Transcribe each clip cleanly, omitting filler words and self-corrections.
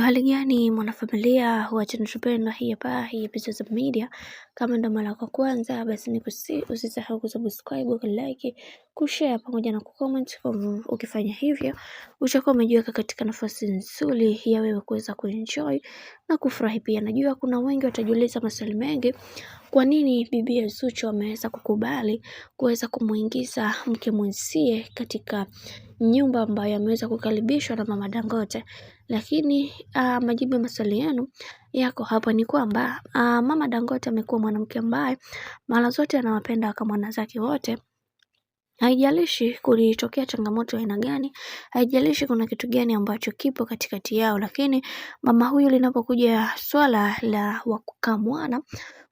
Hali gani mwanafamilia huwa tunapenda hii hapa hii Epizodes of Media. Kama ndo mara ya kwanza basi usisahau kusubscribe, kulike, kushare pamoja na kucomment. Ukifanya hivyo utakuwa umejiweka katika nafasi nzuri ya wewe kuweza kuenjoy na kufurahi pia. Najua kuna wengi watajiuliza maswali mengi, kwa nini bibi Zuchu ameweza kukubali kuweza kumuingiza mke mwenzie katika nyumba ambayo ameweza kukaribishwa na Mama Dangote. Lakini majibu ya maswali yenu yako hapa ni kwamba Mama Dangote amekuwa mwanamke ambaye mara zote anawapenda kama wanazake wote. Haijalishi kulitokea changamoto aina gani, haijalishi kuna kitu gani ambacho kipo katikati yao, lakini mama huyu linapokuja swala la wakukamwana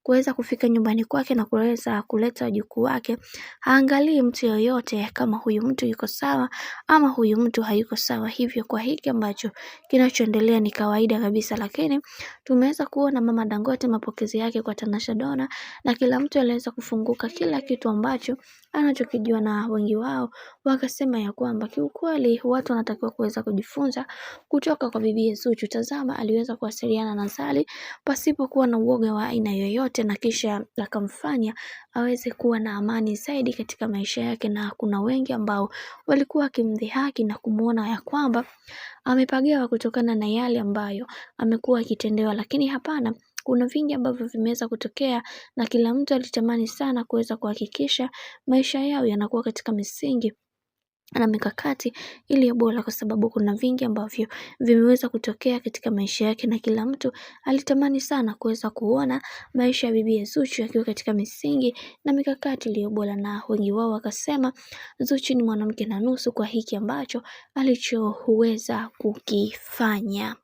kuweza kufika nyumbani kwake na kuweza kuleta wajukuu wake, haangalii mtu yoyote kama huyu mtu yuko sawa ama huyu mtu hayuko sawa. Hivyo kwa hiki ambacho kinachoendelea ni kawaida kabisa, lakini tumeweza kuona Mama Dangote mapokezi yake kwa Tanasha Donna, na kila mtu aliweza kufunguka kila kitu ambacho anachokijua, na wengi wao wakasema ya kwamba kiukweli watu wanatakiwa kuweza kujifunza kutoka kwa bibi Zuchu. Tazama, aliweza kuwasiliana na Zari pasipo kuwa na uoga wa aina yoyote, na kisha akamfanya aweze kuwa na amani zaidi katika maisha yake. Na kuna wengi ambao walikuwa wakimdhihaki na kumuona ya kwamba amepagewa kutokana na yale ambayo amekuwa akitendewa, lakini hapana. Kuna vingi ambavyo vimeweza kutokea na kila mtu alitamani sana kuweza kuhakikisha maisha yao yanakuwa katika misingi na mikakati iliyo bora, kwa sababu kuna vingi ambavyo vimeweza kutokea katika maisha yake na kila mtu alitamani sana kuweza kuona maisha ya bibi Zuchu yakiwa katika misingi na mikakati iliyo bora, na wengi wao wakasema Zuchu ni mwanamke na nusu kwa hiki ambacho alichoweza kukifanya.